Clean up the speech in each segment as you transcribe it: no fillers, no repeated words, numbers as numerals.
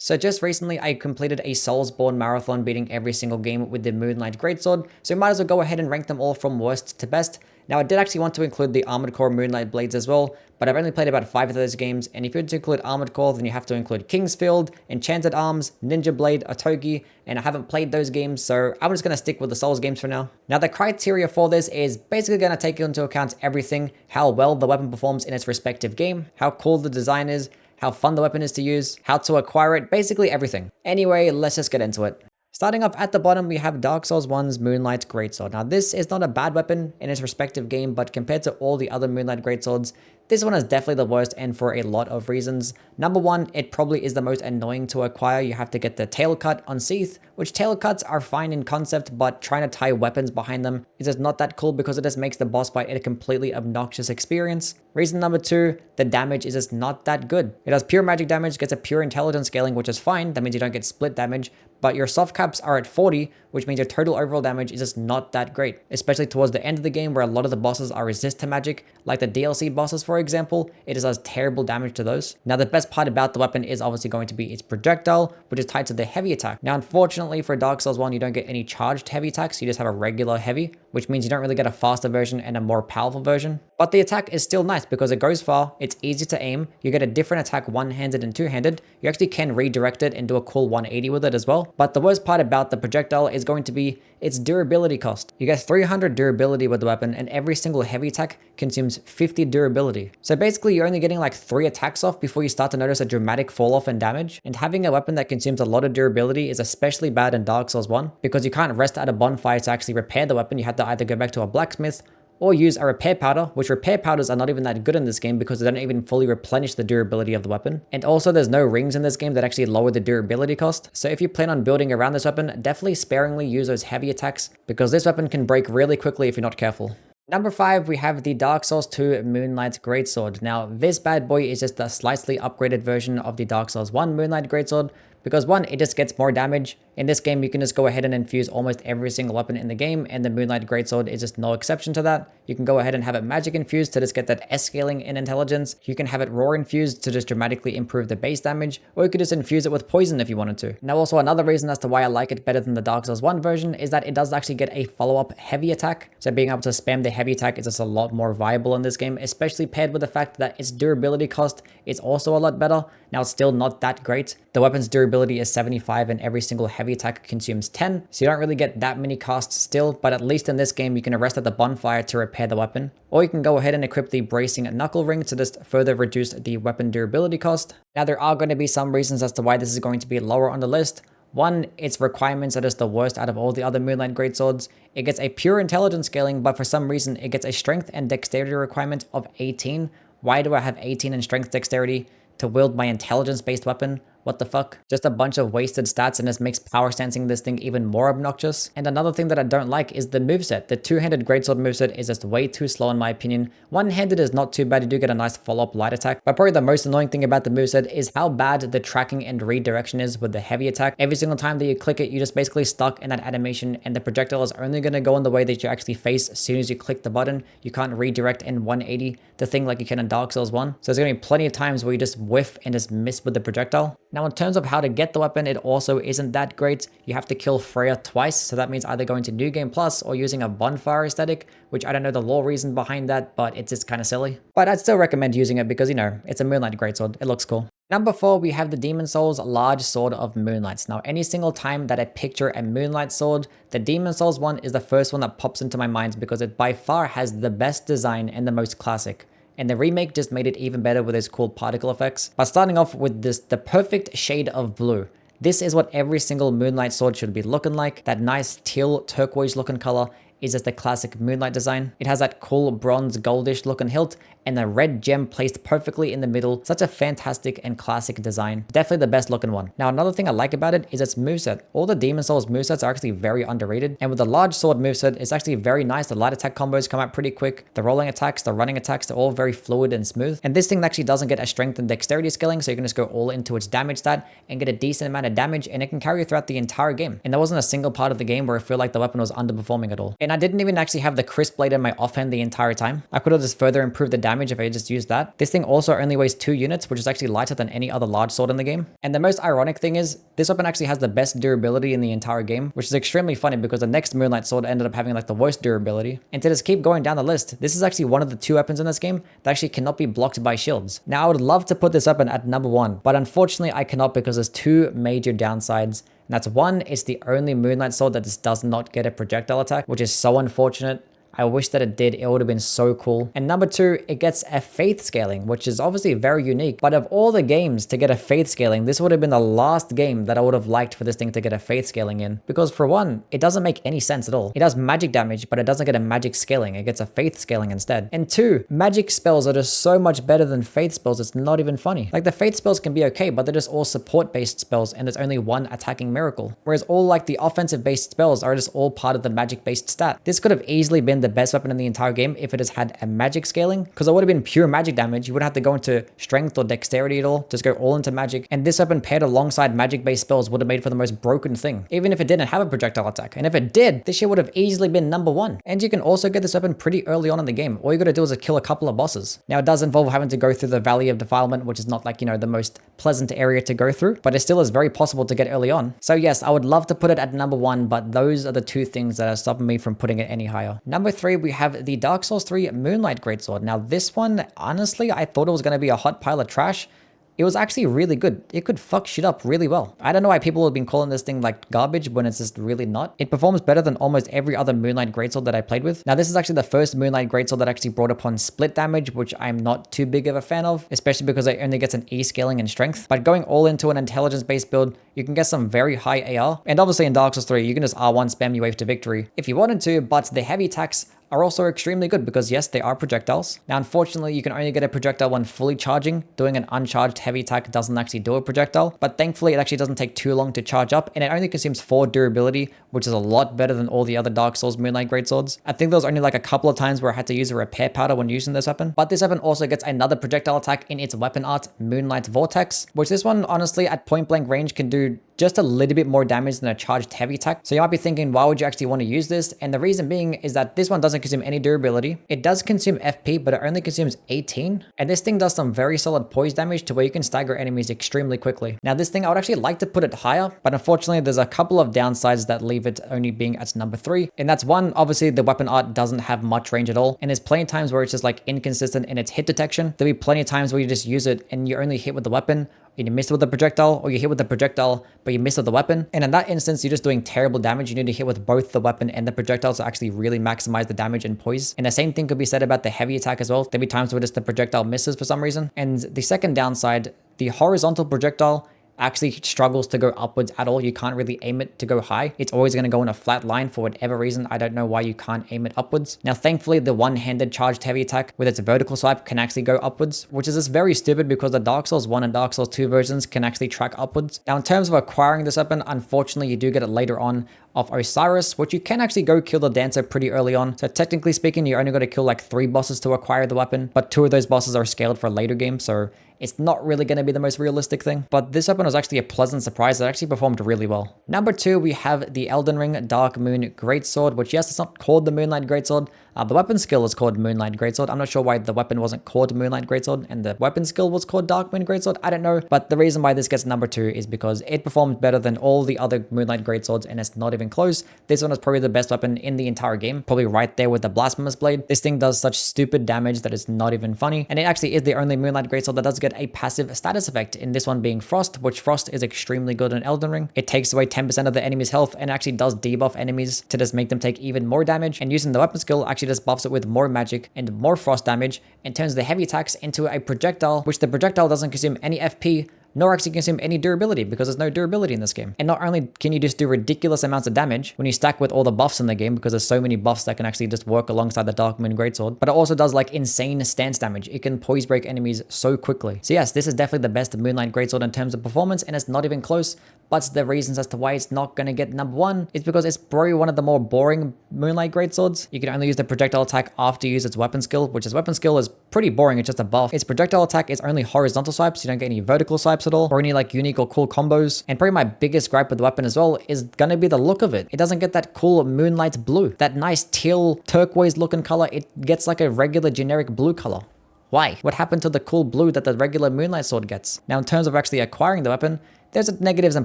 So just recently, I completed a soulsborne marathon beating every single game with the Moonlight Greatsword, so might as well go ahead and rank them all from worst to best. Now I did actually want to include the Armored Core Moonlight Blades as well, but I've only played about 5 of those games, and if you're to include Armored Core, then you have to include Kingsfield, Enchanted Arms, Ninja Blade, Otogi, and I haven't played those games, so I'm just going to stick with the Souls games for now. Now the criteria for this is basically going to take into account everything: how well the weapon performs in its respective game, how cool the design is, how fun the weapon is to use, how to acquire it, basically everything. Anyway, let's just get into it. Starting off at the bottom, we have Dark Souls 1's Moonlight Greatsword. Now this is not a bad weapon in its respective game, but compared to all the other Moonlight Greatswords, this one is definitely the worst, and for a lot of reasons. Number one, it probably is the most annoying to acquire. You have to get the tail cut on Seath, which tail cuts are fine in concept, but trying to tie weapons behind them is just not that cool because it just makes the boss fight a completely obnoxious experience. Reason number two, the damage is just not that good. It has pure magic damage, gets a pure intelligence scaling, which is fine. That means you don't get split damage, but your soft caps are at 40, which means your total overall damage is just not that great, especially towards the end of the game where a lot of the bosses are resist to magic, like the DLC bosses for example. It just does terrible damage to those. Now the best part about the weapon is obviously going to be its projectile, which is tied to the heavy attack. Now unfortunately for Dark Souls 1, you don't get any charged heavy attacks, you just have a regular heavy, which means you don't really get a faster version and a more powerful version. But the attack is still nice because it goes far, it's easy to aim, you get a different attack one-handed and two-handed, you actually can redirect it and do a cool 180 with it as well. But the worst part about the projectile is going to be its durability cost. You get 300 durability with the weapon, and every single heavy attack consumes 50 durability. So basically you're only getting like 3 attacks off before you start to notice a dramatic fall off in damage. And having a weapon that consumes a lot of durability is especially bad in Dark Souls 1 because you can't rest at a bonfire to actually repair the weapon. You have to either go back to a blacksmith or use a repair powder, which repair powders are not even that good in this game because they don't even fully replenish the durability of the weapon. And also there's no rings in this game that actually lower the durability cost. So if you plan on building around this weapon, definitely sparingly use those heavy attacks because this weapon can break really quickly if you're not careful. Number 5, we have the Dark Souls 2 Moonlight Greatsword. Now this bad boy is just a slightly upgraded version of the Dark Souls 1 Moonlight Greatsword because one, it just gets more damage. In this game, you can just go ahead and infuse almost every single weapon in the game, and the Moonlight Greatsword is just no exception to that. You can go ahead and have it magic infused to just get that S scaling in intelligence. You can have it raw infused to just dramatically improve the base damage, or you could just infuse it with poison if you wanted to. Now also another reason as to why I like it better than the Dark Souls 1 version is that it does actually get a follow-up heavy attack. So being able to spam the heavy attack is just a lot more viable in this game, especially paired with the fact that its durability cost is also a lot better. Now it's still not that great. The weapon's durability is 75 and every single heavy attack consumes 10, so you don't really get that many costs still, but at least in this game you can rest at the bonfire to repair the weapon, or you can go ahead and equip the bracing knuckle ring to just further reduce the weapon durability cost. Now there are going to be some reasons as to why this is going to be lower on the list. One, its requirements are just the worst out of all the other Moonlight Greatswords. It gets a pure intelligence scaling, but for some reason it gets a strength and dexterity requirement of 18. Why do I have 18 in strength dexterity to wield my intelligence-based weapon? What the fuck? Just a bunch of wasted stats, and this makes power stancing this thing even more obnoxious. And another thing that I don't like is the moveset. The two-handed greatsword moveset is just way too slow in my opinion. One-handed is not too bad, you do get a nice follow-up light attack, but probably the most annoying thing about the moveset is how bad the tracking and redirection is with the heavy attack. Every single time that you click it, you're just basically stuck in that animation, and the projectile is only going to go in the way that you actually face as soon as you click the button. You can't redirect in 180 the thing like you can in Dark Souls 1. So there's going to be plenty of times where you just whiff and just miss with the projectile. Now in terms of how to get the weapon, it also isn't that great. You have to kill Freya twice, so that means either going to New Game Plus or using a bonfire aesthetic, which I don't know the lore reason behind that, but it's just kind of silly. But I'd still recommend using it because, you know, it's a Moonlight Greatsword, it looks cool. Number 4, we have the Demon Souls Large Sword of Moonlights. Now, any single time that I picture a Moonlight Sword, the Demon Souls one is the first one that pops into my mind because it by far has the best design and the most classic. And the remake just made it even better with its cool particle effects. But starting off with this, the perfect shade of blue. This is what every single Moonlight Sword should be looking like. That nice teal turquoise looking color is just the classic Moonlight design. It has that cool bronze goldish looking hilt and a red gem placed perfectly in the middle. Such a fantastic and classic design. Definitely the best looking one. Now another thing I like about it is its moveset. All the Demon Souls movesets are actually very underrated, and with the large sword moveset, it's actually very nice. The light attack combos come out pretty quick. The rolling attacks, the running attacks, they're all very fluid and smooth. And this thing actually doesn't get a strength and dexterity scaling, so you can just go all into its damage stat and get a decent amount of damage, and it can carry you throughout the entire game. And there wasn't a single part of the game where I feel like the weapon was underperforming at all. And I didn't even actually have the crisp blade in my offhand the entire time. I could have just further improved the damage if I just use that. This thing also only weighs 2 units, which is actually lighter than any other large sword in the game. And the most ironic thing is, this weapon actually has the best durability in the entire game, which is extremely funny because the next Moonlight sword ended up having like the worst durability. And to just keep going down the list, this is actually one of the 2 weapons in this game that actually cannot be blocked by shields. Now I would love to put this weapon at number 1, but unfortunately I cannot because there's 2 major downsides. And that's one, it's the only Moonlight sword that just does not get a projectile attack, which is so unfortunate. I wish that it did, it would have been so cool. And number 2, it gets a faith scaling, which is obviously very unique. But of all the games to get a faith scaling, this would have been the last game that I would have liked for this thing to get a faith scaling in. Because for one, it doesn't make any sense at all. It does magic damage, but it doesn't get a magic scaling. It gets a faith scaling instead. And 2, magic spells are just so much better than faith spells, it's not even funny. Like the faith spells can be okay, but they're just all support based spells and there's only one attacking miracle. Whereas all like the offensive based spells are just all part of the magic based stat. This could have easily been the best weapon in the entire game if it has had a magic scaling, because it would have been pure magic damage. You wouldn't have to go into strength or dexterity at all, just go all into magic. And this weapon paired alongside magic based spells would have made for the most broken thing, even if it didn't have a projectile attack. And if it did, this shit would have easily been number 1. And you can also get this weapon pretty early on in the game. All you gotta do is kill a couple of bosses. Now it does involve having to go through the Valley of Defilement, which is not like, you know, the most pleasant area to go through, but it still is very possible to get early on. So yes, I would love to put it at number 1, but those are the 2 things that are stopping me from putting it any higher. Number 3, we have the Dark Souls 3 Moonlight Greatsword. Now this one, honestly, I thought it was going to be a hot pile of trash. It was actually really good. It could fuck shit up really well. I don't know why people have been calling this thing like garbage when it's just really not. It performs better than almost every other Moonlight Greatsword that I played with. Now this is actually the first Moonlight Greatsword that actually brought upon split damage, which I'm not too big of a fan of, especially because it only gets an E scaling and strength. But going all into an intelligence based build, you can get some very high AR. And obviously in Dark Souls 3, you can just R1 spam your wave to victory if you wanted to, but the heavy attacks are also extremely good because yes, they are projectiles. Now, unfortunately, you can only get a projectile when fully charging. Doing an uncharged heavy attack doesn't actually do a projectile, but thankfully it actually doesn't take too long to charge up and it only consumes 4 durability, which is a lot better than all the other Dark Souls Moonlight Greatswords. I think there was only like a couple of times where I had to use a repair powder when using this weapon, but this weapon also gets another projectile attack in its weapon art, Moonlight Vortex, which this one honestly at point blank range can do just a little bit more damage than a charged heavy attack. So you might be thinking, why would you actually want to use this? And the reason being is that this one doesn't consume any durability. It does consume FP, but it only consumes 18. And this thing does some very solid poise damage to where you can stagger enemies extremely quickly. Now this thing, I would actually like to put it higher, but unfortunately there's a couple of downsides that leave it only being at number 3. And that's one, obviously the weapon art doesn't have much range at all. And there's plenty of times where it's just like inconsistent in its hit detection. There'll be plenty of times where you just use it and you only hit with the weapon, and you miss with the projectile, or you hit with the projectile, but you miss with the weapon. And in that instance, you're just doing terrible damage. You need to hit with both the weapon and the projectile to actually really maximize the damage and poise. And the same thing could be said about the heavy attack as well. There'll be times where just the projectile misses for some reason. And the second downside, the horizontal projectile actually struggles to go upwards at all. You can't really aim it to go high. It's always going to go in a flat line for whatever reason. I don't know why you can't aim it upwards. Now, thankfully, the one-handed charged heavy attack with its vertical swipe can actually go upwards, which is just very stupid because the Dark Souls 1 and Dark Souls 2 versions can actually track upwards. Now, in terms of acquiring this weapon, unfortunately, you do get it later on of Osiris, which you can actually go kill the dancer pretty early on. So technically speaking, you're only going to kill like 3 bosses to acquire the weapon, but 2 of those bosses are scaled for later games, so it's not really going to be the most realistic thing. But this weapon was actually a pleasant surprise that actually performed really well. Number 2, we have the Elden Ring Dark Moon Greatsword, which yes, it's not called the Moonlight Greatsword. The weapon skill is called Moonlight Greatsword. I'm not sure why the weapon wasn't called Moonlight Greatsword and the weapon skill was called Dark Moon Greatsword. I don't know, but the reason why this gets number 2 is because it performed better than all the other Moonlight Greatswords and it's not even close. This one is probably the best weapon in the entire game, probably right there with the Blasphemous Blade. This thing does such stupid damage that it's not even funny, and it actually is the only Moonlight Greatsword that does get a passive status effect, in this one being Frost, which Frost is extremely good in Elden Ring. It takes away 10% of the enemy's health and actually does debuff enemies to just make them take even more damage, and using the weapon skill actually just buffs it with more magic and more frost damage and turns the heavy attacks into a projectile, which the projectile doesn't consume any FP nor actually consume any durability because there's no durability in this game. And not only can you just do ridiculous amounts of damage when you stack with all the buffs in the game, because there's so many buffs that can actually just work alongside the Dark Moon Greatsword, but it also does like insane stance damage. It can poise break enemies so quickly. So yes, this is definitely the best Moonlight Greatsword in terms of performance, and it's not even close. But the reasons as to why it's not going to get number 1 is because it's probably one of the more boring Moonlight Greatswords. You can only use the projectile attack after you use its weapon skill, which its weapon skill is pretty boring. It's just a buff. Its projectile attack is only horizontal swipes. You don't get any vertical swipes at all, or any like unique or cool combos. And probably my biggest gripe with the weapon as well is going to be the look of it. It doesn't get that cool moonlight blue, that nice teal turquoise looking color. It gets like a regular generic blue color. Why? What happened to the cool blue that the regular Moonlight Sword gets? Now, in terms of actually acquiring the weapon, there's negatives and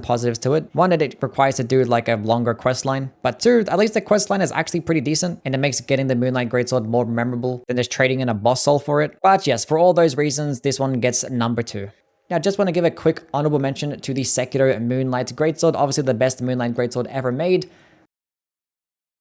positives to it. One, that it requires to do like a longer quest line. But two, at least the quest line is actually pretty decent, and it makes getting the Moonlight Greatsword more memorable than just trading in a boss soul for it. But yes, for all those reasons, this one gets number 2. Now, just want to give a quick honorable mention to the Sekiro Moonlight Greatsword, obviously the best Moonlight Greatsword ever made.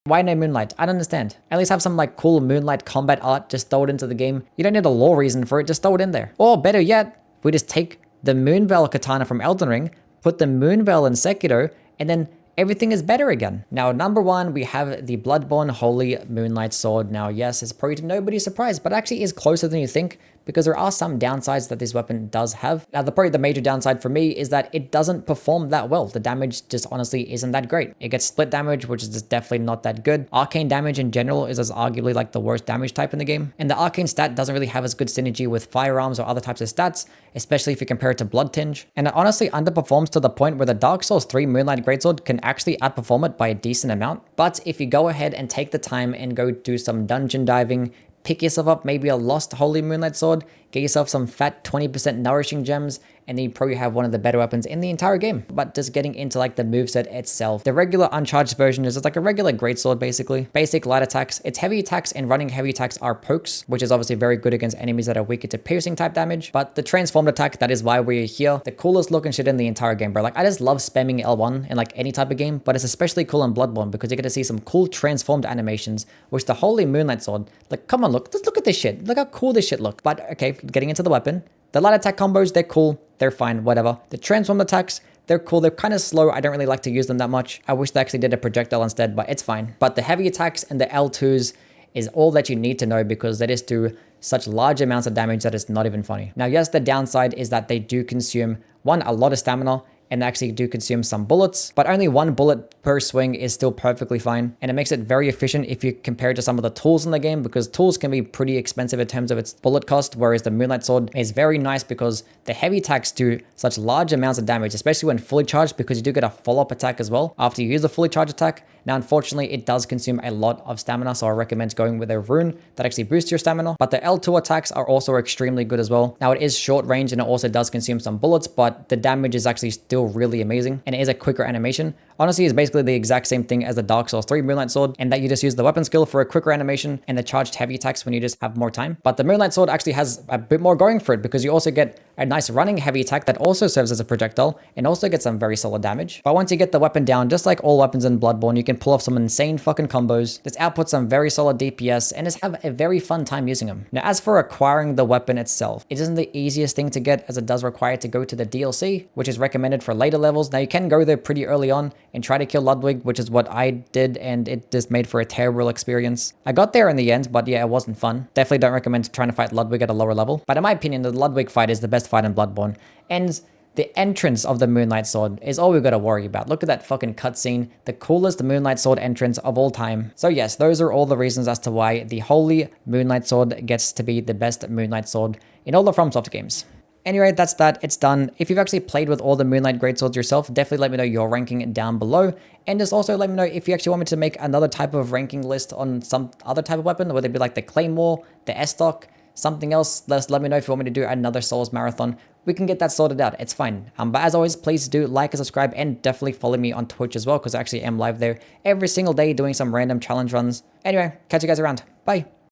Why no Moonlight? I don't understand. At least have some like cool Moonlight combat art, just throw it into the game. You don't need a lore reason for it, just throw it in there. Or better yet, we just take the Moonveil katana from Elden Ring, put the Moonveil in Sekiro, and then everything is better again. Now, number 1, we have the Bloodborne Holy Moonlight Sword. Now, yes, it's probably to nobody's surprise, but actually is closer than you think, because there are some downsides that this weapon does have. Now, probably the major downside for me is that it doesn't perform that well. The damage just honestly isn't that great. It gets split damage, which is just definitely not that good. Arcane damage in general is as arguably like the worst damage type in the game. And the arcane stat doesn't really have as good synergy with firearms or other types of stats, especially if you compare it to Blood Tinge. And it honestly underperforms to the point where the Dark Souls 3 Moonlight Greatsword can actually outperform it by a decent amount. But if you go ahead and take the time and go do some dungeon diving, pick yourself up maybe a lost Holy Moonlight Sword, get yourself some fat 20% nourishing gems, and then you probably have one of the better weapons in the entire game. But just getting into like the moveset itself, the regular uncharged version is just like a regular greatsword basically. Basic light attacks, its heavy attacks and running heavy attacks are pokes, which is obviously very good against enemies that are weaker to piercing type damage. But the transformed attack, that is why we're here, the coolest looking shit in the entire game, bro. Like I just love spamming L1 in like any type of game, but it's especially cool in Bloodborne because you get to see some cool transformed animations, which the Holy Moonlight Sword, like come on, just look at this shit. Look how cool this shit looks. But okay, getting into the weapon, the light attack combos, they're cool, they're fine, whatever. The transform attacks, they're cool, they're kind of slow, I don't really like to use them that much. I wish they actually did a projectile instead, but it's fine. But the heavy attacks and the L2s is all that you need to know because they just do such large amounts of damage that it's not even funny. Now, yes, the downside is that they do consume, one, a lot of stamina, and they actually do consume some bullets, but only 1 bullet per swing is still perfectly fine. And it makes it very efficient if you compare it to some of the tools in the game, because tools can be pretty expensive in terms of its bullet cost, whereas the Moonlight Sword is very nice because the heavy attacks do such large amounts of damage, especially when fully charged, because you do get a follow-up attack as well after you use a fully charged attack. Now, unfortunately, it does consume a lot of stamina, so I recommend going with a rune that actually boosts your stamina. But the L2 attacks are also extremely good as well. Now, it is short range and it also does consume some bullets, but the damage is actually still really amazing, and it is a quicker animation. Honestly, it's basically the exact same thing as the Dark Souls 3 Moonlight Sword, and that you just use the weapon skill for a quicker animation and the charged heavy attacks when you just have more time. But the Moonlight Sword actually has a bit more going for it because you also get a nice running heavy attack that also serves as a projectile and also gets some very solid damage. But once you get the weapon down, just like all weapons in Bloodborne, you can pull off some insane fucking combos, just output some very solid DPS, and just have a very fun time using them. Now, as for acquiring the weapon itself, it isn't the easiest thing to get as it does require to go to the DLC, which is recommended for later levels. Now, you can go there pretty early on and try to kill Ludwig, which is what I did, and it just made for a terrible experience. I got there in the end, but yeah, it wasn't fun. Definitely don't recommend trying to fight Ludwig at a lower level. But in my opinion, the Ludwig fight is the best fight in Bloodborne. And the entrance of the Moonlight Sword is all we gotta worry about. Look at that fucking cutscene. The coolest Moonlight Sword entrance of all time. So yes, those are all the reasons as to why the Holy Moonlight Sword gets to be the best Moonlight Sword in all the From Software games. Anyway, that's that. It's done. If you've actually played with all the Moonlight Greatswords yourself, definitely let me know your ranking down below. And just also let me know if you actually want me to make another type of ranking list on some other type of weapon, whether it be like the Claymore, the S-Stock, something else. Let me know if you want me to do another Souls marathon. We can get that sorted out. It's fine. But as always, please do like and subscribe, and definitely follow me on Twitch as well, because I actually am live there every single day doing some random challenge runs. Anyway, catch you guys around. Bye.